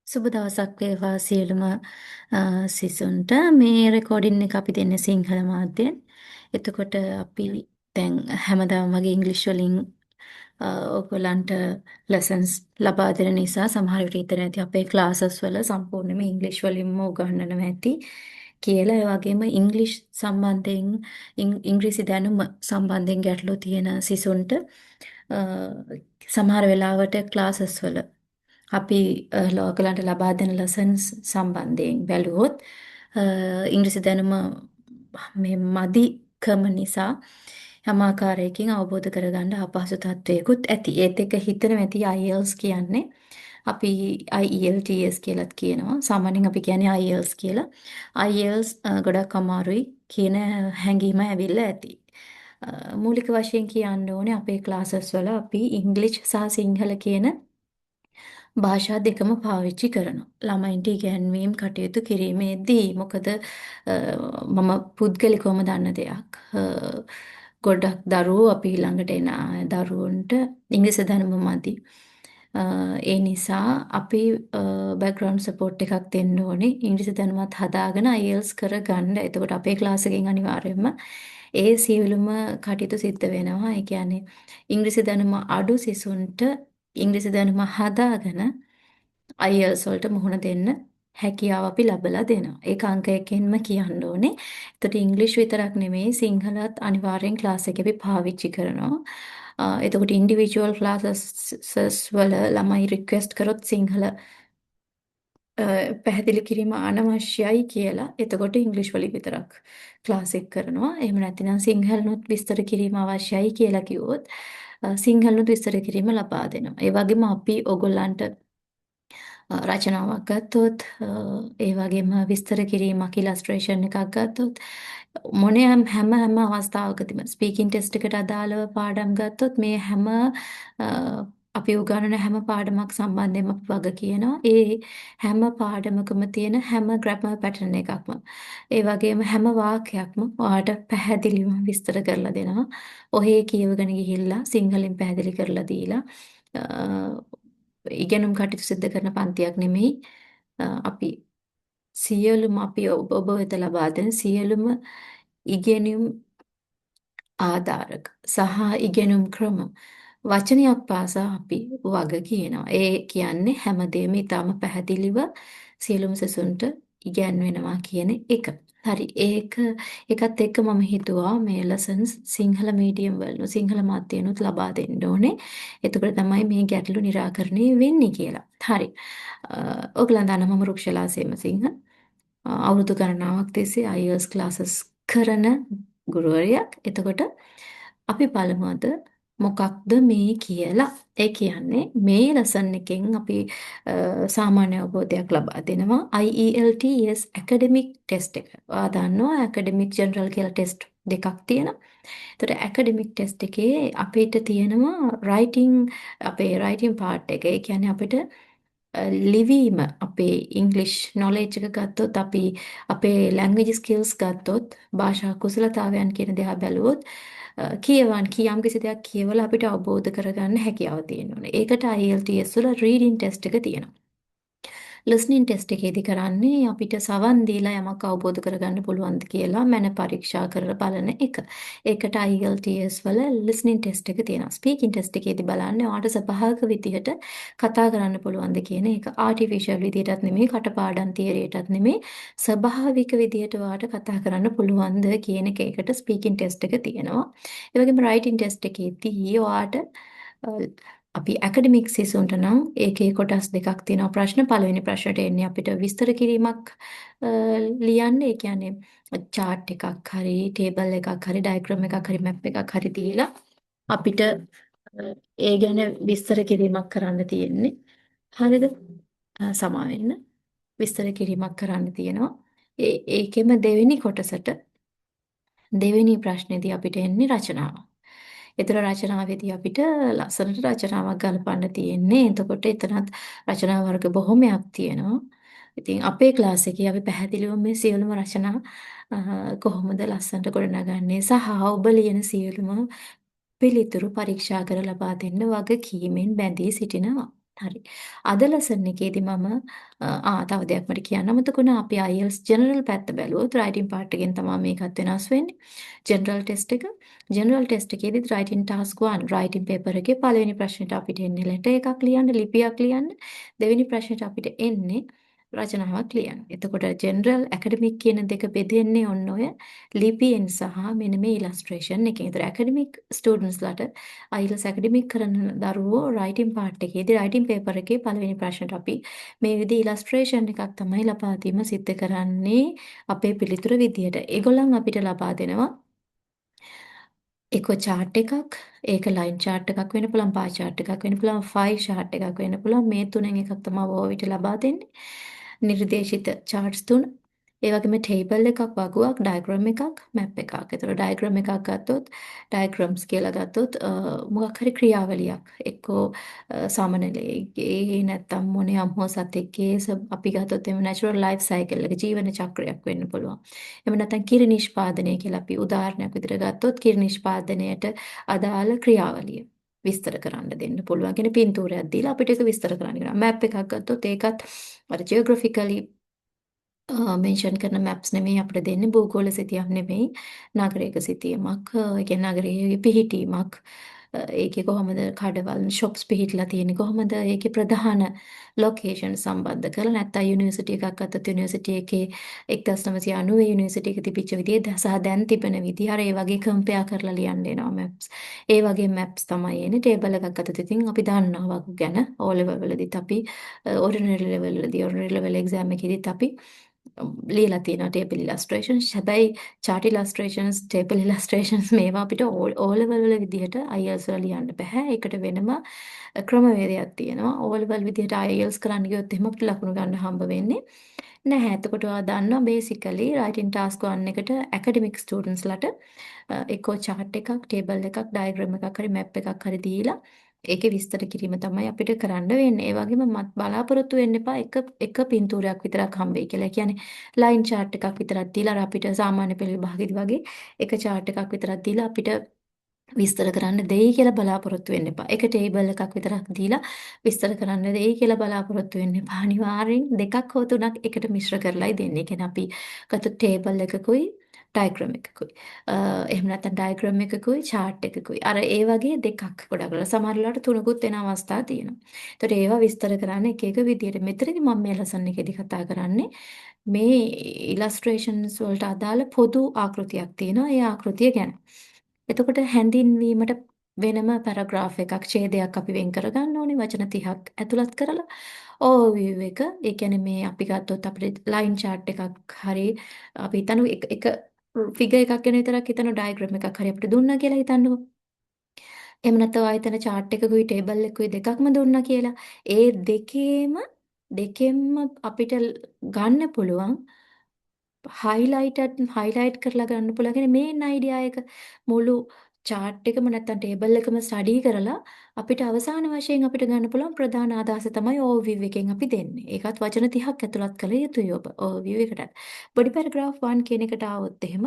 සුබ දවසක් වේවා සියලුම සිසුන්ට මේ රෙකෝඩින් එක අපි දෙන්නේ සිංහල මාධ්‍යෙන්. එතකොට අපි දැන් හැමදාම වගේ ඉංග්‍රීසි වලින් ඔයගොල්ලන්ට ලෙසන්ස් ලබා දෙන නිසා සමහර විට හිතන ඇති අපේ ක්ලාසස් වල සම්පූර්ණයෙන්ම ඉංග්‍රීසි වලින්ම උගන්වනවා ඇති කියලා. ඒ වගේම ඉංග්‍රීසි සම්බන්ධයෙන් ඉංග්‍රීසි දැනුම සම්බන්ධයෙන් ගැටලු තියෙන සිසුන්ට සමහර වෙලාවට ක්ලාසස් වල අපි ඔයගලන්ට ලබා දෙන ලසන්ස් සම්බන්ධයෙන් බැලුවොත් ඉංග්‍රීසි දැනුම මේ මදිකම නිසා හැම ආකාරයකින් අවබෝධ කරගන්න අපහසු තත්වයකුත් ඇති. ඒත් එක හිතන ඇති IELTS කියන්නේ අපි IELTS කියලාත් කියනවා. සාමාන්‍යයෙන් අපි කියන්නේ IELTS කියලා. IELTS ගොඩක් අමාරුයි කියන හැඟීම ඇවිල්ලා ඇති. මූලික වශයෙන් කියන්න ඕනේ අපේ ක්ලාසස් වල අපි ඉංග්‍රීසි සහ සිංහල කියන භාෂා දෙකම පාවිච්චි කරනවා. ළමයින්ට ඉගැන්වීම් කටයුතු කිරීමේදී මොකද මම පුද්ගලිකවම දන්න දෙයක්. ගොඩක් දරුවෝ අපි ළඟට එන දරුවන්ට ඉංග්‍රීසි දැනුම මදි. ඒ නිසා අපි බෑග්ග්‍රවුන්ඩ් සපෝට් එකක් දෙන්න ඕනේ. ඉංග්‍රීසි දැනුමත් හදාගෙන IELTS කරගන්න. එතකොට අපේ ක්ලාස් එකෙන් අනිවාර්යයෙන්ම ඒ සියලුම කටයුතු සිද්ධ වෙනවා. ඒ කියන්නේ ඉංග්‍රීසි දැනුම අඩු සිසුන්ට ඉංග්‍රීසි දැනුම හදාගෙන IELTS වලට මුහුණ දෙන්න හැකියාව අපි ලබලා දෙනවා. ඒක අංක එකෙන්ම කියන්න ඕනේ. එතකොට ඉංග්‍රීසි විතරක් නෙමෙයි සිංහලත් අනිවාර්යෙන් ක්ලාස් එකේ අපි පාවිච්චි කරනවා. එතකොට ඉන්ඩිවිජුවල් ක්ලාසස් වල ළමයි රික්වෙස්ට් කරොත් සිංහල පැහැදිලි කිරීම අනවශ්‍යයි කියලා. එතකොට ඉංග්‍රීසි වලින් විතරක් ක්ලාස් එක කරනවා. එහෙම නැත්නම් සිංහලනොත් විස්තර කිරීම අවශ්‍යයි කියලා කිව්වොත් සිංහලනොත් විස්තර කිරීම ලබා දෙනවා. ඒ වගේම අපි ඕගොල්ලන්ට රචනාවක් ගත්තොත් ඒ වගේම විස්තර කිරීමක් ඉලස්ට්‍රේෂන් එකක් ගත්තොත් හැම අවස්ථාවකදීම ස්පීකින් ටෙස්ට් එකට අදාළව පාඩම් ගත්තොත් මේ හැම අපි උගන්වන හැම පාඩමක් සම්බන්ධයෙන්ම අපි වග කියනවා. ඒ හැම පාඩමකම තියෙන හැම ග්‍රැමර් පැටර්න් එකක්ම ඒ වගේම හැම වාක්‍යයක්ම ඔයාලට පැහැදිලිව විස්තර කරලා දෙනවා. ඔහේ කියවගෙන ගිහිල්ලා සිංහලෙන් පැහැදිලි කරලා දීලා ඉගෙනුම් කටයුතු සිදු කරන පන්තියක් නෙමෙයි. අපි සියලුම අපි ඔබ වෙත ලබා දෙන සියලුම ඉගෙනුම් ආධාරක සහ ඉගෙනුම් ක්‍රම වචනයක් පාසා අපි වග කියනවා. ඒ කියන්නේ හැමදේම ඊටාම පැහැදිලිව සියලුම සෙසුන්ට ඉගැන්වෙනවා කියන එක. හරි ඒකත් එක්ක මම හිතුවා මේ ලෙසන්ස් සිංහල මීඩියම් වල සිංහල මාධ්‍යනුත් ලබා දෙන්න ඕනේ. එතකොට තමයි මේ ගැටලු निराකරණය වෙන්නේ කියලා. හරි. ඔයගලන් දන්නා මම රුක්ෂලා සේමසිංහ අවුරුදු ගණනාවක් තිස්සේ IELTS ක්ලාසස් කරන ගුරුවරියක්. එතකොට අපි බලමු අද මොකක්ද මේ කියලා. ඒ කියන්නේ මේ ලෙසන් එකෙන් අපි සාමාන්‍ය අවබෝධයක් ලබා දෙනවා. IELTS ඇකඩමික් ටෙස්ට් එක. ඔයා දන්නවා ඇකඩමික් ජෙනරල් කියලා ටෙස්ට් දෙකක් තියෙනවා. ඒතර ඇකඩමික් ටෙස්ට් එකේ අපිට තියෙනවා අපේ රයිටින් පාර්ට් එක. ඒ කියන්නේ අපිට ලිවීම අපේ ඉංග්ලිෂ් නොලෙජ් එක ගත්තොත් අපි අපේ ලැන්ග්වේජ් ස්කිල්ස් ගත්තොත් භාෂා කුසලතාවයන් කියන දේහා බැලුවොත් යම් කිසි දෙයක් කියවලා අපිට අවබෝධ කරගන්න හැකියාව තියෙනවා. ඒකට IELTS වල රීඩින් ටෙස්ට් එක තියෙනවා. ලිස්නින් ටෙස්ට් එකේදී කරන්නේ අපිට සවන් දීලා යමක් අවබෝධ කරගන්න පුළුවන්ද කියලා මන පරීක්ෂා කරලා බලන එක. ඒකට IELTS වල ලිස්නින් ටෙස්ට් එක තියෙනවා. ස්පීකින් ටෙස්ට් එකේදී බලන්නේ ඔයාට ස්වභාවික විදිහට කතා කරන්න පුළුවන්ද කියන එක. ආටිෆිෂල් විදිහටත් නෙමෙයි, කටපාඩම් තියරියටත් නෙමෙයි, ස්වභාවික විදිහට ඔයාට කතා කරන්න පුළුවන්ද කියන එක. ඒකට ස්පීකින් ටෙස්ට් එක තියෙනවා. ඒ වගේම රයිටින් ටෙස්ට් එකේදී ඔයාට අපි ඇකඩමික් සිසුන්ට නම් ඒකේ කොටස් දෙකක් තියෙනවා. පළවෙනි ප්‍රශ්නට එන්නේ අපිට විස්තර කිරීමක් ලියන්න. ඒ කියන්නේ chart එකක් හරි, table එකක් හරි, diagram එකක් හරි, map එකක් හරි දීලා අපිට ඒ ගැන විස්තර කිරීමක් කරන්න තියෙන්නේ. හරිද? සමා වෙන්න. විස්තර කිරීමක් කරන්න තියෙනවා. ඒකෙම දෙවෙනි කොටසට දෙවෙනි ප්‍රශ්නේදී අපිට එන්නේ රචනාව. ඒතර රචනාවේදී අපිට ලස්සනට රචනාවක් ගලපන්න තියෙන්නේ. එතකොට එතනත් රචනා වර්ග බොහොමයක් තියෙනවා. ඉතින් අපේ ක්ලාස් එකේ අපි පැහැදිලිවම මේ සියලුම රචනා කොහොමද ලස්සනට ගොඩනගන්නේ සහ ඔබ ලියන සියලුම පිළිතුරු පරීක්ෂා කර ලබා දෙන්න වගකීමෙන් බැඳී සිටිනවා. හරි. අද ලෙසන් එකේදී මම තව දෙයක් මට කියන්න අමතක වුණා. අපි IELTS ජෙනරල් පැත්ත බැලුවොත් රයිටින් පාර්ට් එකෙන් තමයි මේකත් වෙනස් වෙන්නේ. ජෙනරල් ටෙස්ට් එක. ජෙනරල් ටෙස්ට් එකේදී රයිටින් ටාස්ක් 1 රයිටින් පේපර් එකේ පළවෙනි ප්‍රශ්නෙට අපිට එන්නේ ලෙටර් එකක් ලියන්න, ලිපියක් ලියන්න. දෙවෙනි ප්‍රශ්නෙට අපිට එන්නේ රචනාවක් ලියන්න. එතකොට ජෙනරල් ඇකඩමික් කියන දෙක බෙදෙන්නේ ඔන්න ඔය ලිපියෙන් සහ මෙන්න මේ ඉලස්ට්‍රේෂන් එකෙන්. ඒතර ඇකඩමික් ස්ටුඩන්ට්ස්ලාට IELTS ඇකඩමික් කරන දරුවෝ රයිටින් පාර්ට් එකේදී රයිටින් පේපර් එකේ පළවෙනි ප්‍රශ්නට අපි මේ විදිහේ ඉලස්ට්‍රේෂන් එකක් තමයි ලබා දීම සිද්ධ කරන්නේ අපේ පිළිතුර විදියට. ඒගොල්ලන් අපිට ලබා දෙනවා එක්ක chart එකක්, ඒක line chart එකක් වෙන්න පුළුවන්, bar chart එකක් වෙන්න පුළුවන්, file chart එකක් වෙන්න පුළුවන්. මේ තුනෙන් එකක් තමයි ඔවිට ලබා දෙන්නේ. නිර්දේශිත charts තුන. ඒ වගේම table එකක්, වගුවක්, diagram එකක්, map එකක්. ඒතර diagram එකක් ගත්තොත් diagrams කියලා ගත්තොත් මොකක් හරි ක්‍රියාවලියක් එක්කෝ සමනලයේ නැත්තම් මොනියම් හෝ සතෙක්ගේ අපි ගත්තොත් එමු natural life cycle එක ජීවන චක්‍රයක් වෙන්න පුළුවන්. එහෙම නැත්නම් කිරි නිෂ්පාදනය කියලා අපි උදාහරණයක් විදිහට ගත්තොත් කිරි නිෂ්පාදනයට අදාළ ක්‍රියාවලිය විස්තර කරන්න දෙන්න පුළුවන්. කියන්නේ පින්තූරයක් දීලා අපිට ඒක විස්තර කරන්න කියනවා. මැප් එකක් ගත්තොත් ඒකත් අර ජියෝග්‍රැෆිකලි මෙන්ෂන් කරන මැප්ස් නෙමෙයි අපිට දෙන්නේ භූගෝල සිතියම් නෙමෙයි නගරයක සිතියමක් ඒ කියන්නේ නගරයේ පිහිටීමක් ඒකේ කොහොමද කඩවල් ෂොප්ස් පිහිටලා තියෙන්නේ කොහොමද ඒකේ ප්‍රධාන ලොකේෂන් සම්බන්ධ කරලා නැත්නම් යුනිවර්සිටි එකක් ගත්තොත් යුනිවර්සිටි එකේ 1990 යුනිවර්සිටි එක තිබිච්ච විදිය සහ දැන් තිබෙන විදිය අර ඒ වගේ කම්පෙයාර් කරලා ලියන්න එනවා මැප්ස් ඒ වගේ මැප්ස් තමයි එන්නේ ටේබල් එකක් ගත්තොත් ඉතින් අපි දන්නවා වගේ ගැන O level වලදීත් අපි ordinary level වලදී ordinary level exam එකේදීත් අපි ලියලා තියෙනවා table illustrations. හැබැයි chart illustrations, table illustrations මේවා අපිට O level වල විදිහට IELTS වල ලියන්න බෑ. ඒකට වෙනම ක්‍රමවේදයක් තියෙනවා. O level විදිහට IELTS කරන්න ගියොත් එහෙම අපිට ලකුණු ගන්න හම්බ වෙන්නේ නැහැ. එතකොට ඔයා දන්නවා basically writing task 1 එකට academic students ලට එක්කෝ chart එකක්, table එකක්, diagram එකක් හරි map එකක් හරි දීලා ඒකේ විස්තර කිරීම තමයි අපිට කරන්න වෙන්නේ. ඒ වගේම මත් බලාපොරොත්තු වෙන්න එපා එක පින්තූරයක් විතරක් හම්බෙයි කියලා. ඒ කියන්නේ ලයින් chart එකක් විතරක් දීලා අර අපිට සාමාන්‍ය පෙළ විභාගෙදි වගේ එක chart එකක් විතරක් දීලා අපිට විස්තර කරන්න දෙයි කියලා බලාපොරොත්තු වෙන්න එපා. එක ටේබල් එකක් විතරක් දීලා විස්තර කරන්න දෙයි කියලා බලාපොරොත්තු වෙන්න එපා. අනිවාර්යෙන් දෙකක් හෝ තුනක් එකට මිශ්‍ර කරලායි දෙන්නේ. ඒ කියන්නේ අපි ගත්ත ටේබල් එකකුයි ඩයග්‍රෑම් එකකුයි. එහෙම නැත්නම් ඩයග්‍රෑම් එකකුයි chart එකකුයි. අර ඒ වගේ දෙකක් ගොඩක් වෙලා සමහර වෙලාවට තුනකුත් වෙන අවස්ථා තියෙනවා. ඒතකොට ඒවා විස්තර කරන්න එක එක විදියට. මෙතනදී මම මේ ලෙසන් එකේදී කතා කරන්නේ මේ ඉලස්ට්‍රේෂන්ස් වලට අදාළ පොදු ආකෘතියක් තියෙනවා. ඒ ආකෘතිය ගැන. එතකොට හැඳින්වීමට වෙනම පැරග්‍රාෆ් එකක් ඡේදයක් අපි වෙන් කරගන්න ඕනේ වචන 30ක් ඇතුළත් කරලා ඕවර්විව් එක ඒ කියන්නේ මේ අපි ගත්තොත් අපිට ලයින් chart එකක් හරි අපි හිතමු එක ෆිගර් එකක් ගැන විතරක් හිතන ඩයග්‍රෑම් එකක් හරි අපිට දුන්නා කියලා හිතන්නකෝ. එහෙම නැත්නම් ආයතන chart එකකුයි ටේබල් එකකුයි දෙකක්ම දුන්නා කියලා. ඒ දෙකෙන්ම අපිට ගන්න පුළුවන් හයිලයිට් කරලා ගන්න පුළුවන්. කියන්නේ මේන් අයිඩියා එක මුළු chart එකම නැත්නම් ටේබල් එකම ස්ටඩි කරලා අපිට අවසාන වශයෙන් අපිට ගන්න පුළුවන් ප්‍රධාන අදහස තමයි overview එකෙන් අපි දෙන්නේ. ඒකත් වචන 30ක් ඇතුළත් කළ යුතුයි ඔබ overview එකට. body paragraph 1 කියන එකට ආවොත් එහෙම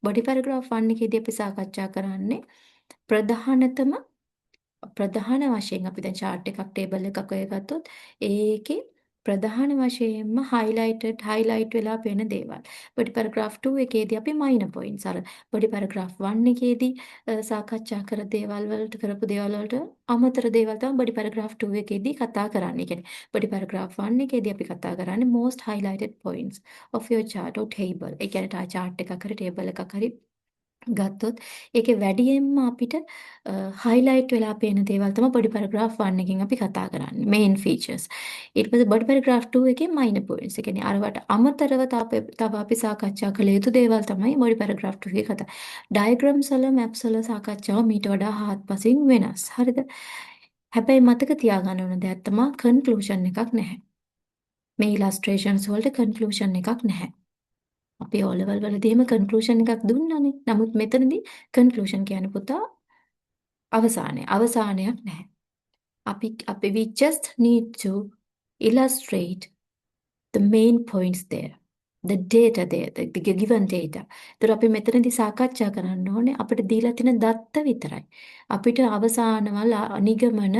body paragraph 1 එකේදී අපි සාකච්ඡා කරන්නේ ප්‍රධාන වශයෙන් අපි දැන් chart එකක් table එකක් ඔය ගත්තොත් ඒකේ ප්‍රධාන වශයෙන්ම highlight වෙලා පේන දේවල්. body paragraph 2 එකේදී අපි minor points අර body paragraph 1 එකේදී සාකච්ඡා කරපු දේවල් වලට අමතර දේවල් තමයි body paragraph 2 එකේදී කතා කරන්නේ. ඒ කියන්නේ body paragraph 1 එකේදී අපි කතා කරන්නේ most highlighted points of your chart or table. ඒ කියන්නේ chart එකක් හරි table එකක් හරි ගත්තොත් ඒකේ වැඩියෙන්ම අපිට highlight වෙලා පේන දේවල් තමයි body paragraph 1 එකෙන් අපි කතා කරන්නේ main features. ඊට පස්සේ body paragraph 2 එකේ minor points. ඒ කියන්නේ අරවට අමතරව තව අපි සාකච්ඡා කළ යුතු දේවල් තමයි body paragraph 2 එකේ කතා. diagrams වල maps වල සාකච්ඡාව මීට වඩා හාත්පසින් වෙනස්. හරිද? හැබැයි මතක තියාගන්න ඕන දෙයක් තමයි conclusion එකක් නැහැ. මේ illustrations වලට conclusion එකක් නැහැ. අපි O level වලදී එහෙම කන්ක්ලූෂන් එකක් දුන්නානේ. නමුත් මෙතනදී කන්ක්ලූෂන් කියන්නේ පුතා අවසානයක් නැහැ. අපි we just need to illustrate the main points there. the data there, the given data. ඒතර අපි මෙතනදී සාකච්ඡා කරන්න ඕනේ අපිට දීලා තියෙන දත්ත විතරයි. අපිට අවසානවල නිගමන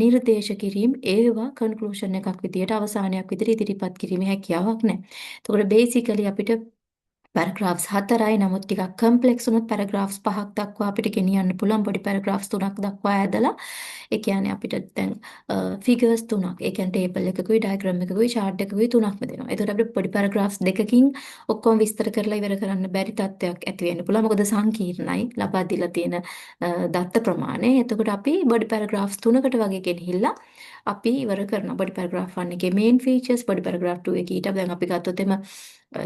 නිර්දේශ කිරීම ඒවා කන්ක්ලූෂන් එකක් විදියට අවසානයක් විදියට ඉදිරිපත් කිරීමේ හැකියාවක් නැහැ. එතකොට බේසිකලි අපිට පැරග්‍රාෆ්ස් 4යි නමුත් ටිකක් කම්ප්ලෙක්ස් වුණොත් පැරග්‍රාෆ්ස් 5ක් දක්වා අපිට ගෙනියන්න පුළුවන් පොඩි පැරග්‍රාෆ්ස් 3ක් දක්වා ඇදලා ඒ කියන්නේ අපිට දැන් ෆිගර්ස් 3ක් ඒ කියන්නේ ටේබල් එකකුයි ඩයග්‍රෑම් එකකුයි chart එකකුයි 3ක්ම දෙනවා. ඒකට අපිට පොඩි පැරග්‍රාෆ්ස් දෙකකින් ඔක්කොම විස්තර කරලා ඉවර කරන්න බැරි තත්ත්වයක් ඇති වෙන්න පුළුවන්. මොකද සංකීර්ණයි ලබා දීලා තියෙන දත්ත ප්‍රමාණය. එතකොට අපි බොඩි පැරග්‍රාෆ්ස් 3කට වගේ ගෙනහිල්ලා අපි ඉවර කරනවා. බොඩි පැරග්‍රාෆ් 1 එකේ මේන් ෆීචර්ස් බොඩි පැරග්‍රාෆ් 2 එකේ ඊට දැන් අපි ගත්තොත් එම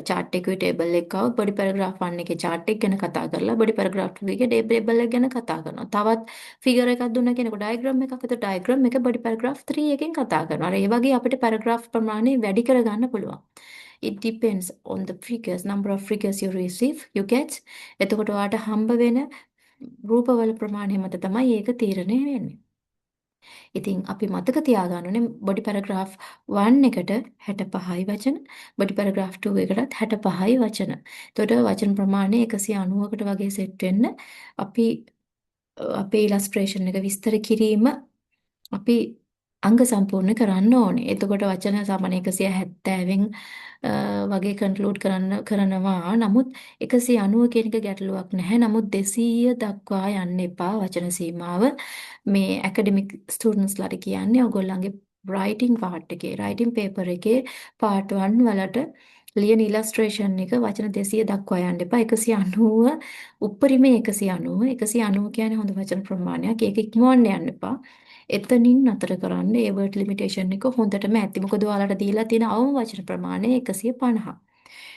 chart එකේ ටේබල් එක ආව බොඩි පැරග්‍රාෆ් 1 එකේ chart එක ගැන කතා කරලා බොඩි පැරග්‍රාෆ් 2 එකේ ටේබල් එක ගැන කතා කරනවා. තවත් ෆිගර් එකක් දුන්න කෙනෙකුට ඩයග්‍රෑම් එකක් විතර ඩයග්‍රෑම් එක බොඩි පැරග්‍රාෆ් 3 එකෙන් කතා කරනවා. අර ඒ වගේ අපිට පැරග්‍රාෆ් ප්‍රමාණය වැඩි කරගන්න පුළුවන්. It depends on the figures, number of figures you receive, you get. එතකොට ඔයාට හම්බ වෙන රූපවල ප්‍රමාණය මත තමයි ඒක තීරණය වෙන්නේ. ඉතින් අපි මතක තියාගන්න ඕනේ බොඩි පැරග්‍රාෆ් 1 එකට 65යි වචන, බොඩි පැරග්‍රාෆ් 2 එකටත් 65යි වචන. එතකොට වචන ප්‍රමාණය 190කට වගේ සෙට් වෙන්න අපි අපේ ඉලස්ට්‍රේෂන් එක විස්තර කිරීම අපි අංග සම්පූර්ණ කරන්න ඕනේ. එතකොට වචන සාමාන්‍ය 170න් වගේ කන්ක්ලූඩ් කරනවා. නමුත් 190 කියන එක ගැටලුවක් නැහැ. නමුත් 200 දක්වා යන්න එපා වචන සීමාව. මේ ඇකඩමික් ස්ටුඩන්ට්ස්ලාට කියන්නේ ඔයගොල්ලන්ගේ රයිටින් පාර්ට් එකේ, රයිටින් පේපර් එකේ පාර්ට් 1 වලට ලියන ඉලස්ට්‍රේෂන් එක වචන 200 දක්වා යන්න එපා. 190 උපරිමයේ 190. 190 කියන්නේ හොඳ වචන ප්‍රමාණයක්. ඒක ඉක්මවන්න යන්න එපා. එතනින් නතර කරන්න ඒ වර්ඩ් ලිමිටේෂන් එක හොඳටම ඇති. මොකද ඔයාලට දීලා තියෙන අවම වචන ප්‍රමාණය 150.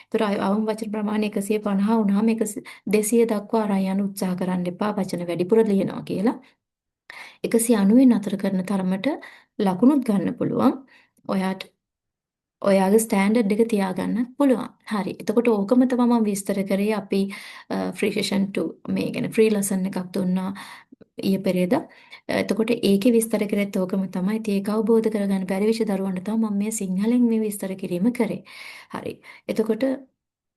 ඒතර අවම වචන ප්‍රමාණය 150 වුණාම 200 දක්වා අරන් යන්න උත්සාහ කරන්න එපා වචන වැඩිපුර ලියනවා කියලා. 190 නතර කරන තරමට ලකුණුත් ගන්න පුළුවන්. ඔයාට ඔයාගේ ස්ටෑන්ඩඩ් එක තියාගන්න පුළුවන්. හරි. එතකොට ඕකම තමයි මම විස්තර කරේ අපි ෆ්‍රී සෙෂන් 2 මේ කියන්නේ ෆ්‍රී ලෙසන් එකක් දුන්නා ඊයේ පෙරේදා. එතකොට ඒකේ විස්තර කරේත් ඕකම තමයි. ඉතින් ඒක අවබෝධ කරගන්න බැරි වෙච්ච දරුවන්ට තමයි මම මේ සිංහලෙන් මේ විස්තර කිරීම කරේ. හරි. එතකොට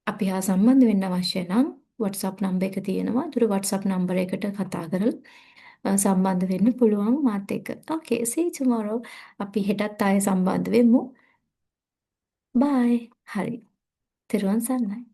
අපි හා සම්බන්ධ වෙන්න අවශ්‍ය නම් WhatsApp නම්බර් එක තියෙනවා. ඒතර WhatsApp නම්බර එකට කතා කරලා සම්බන්ධ වෙන්න පුළුවන් මාත් එක්ක. Okay, see you tomorrow. අපි හෙටත් ආයෙ සම්බන්ධ වෙමු. බයි. හරි. තෙරුවන් සරණයි.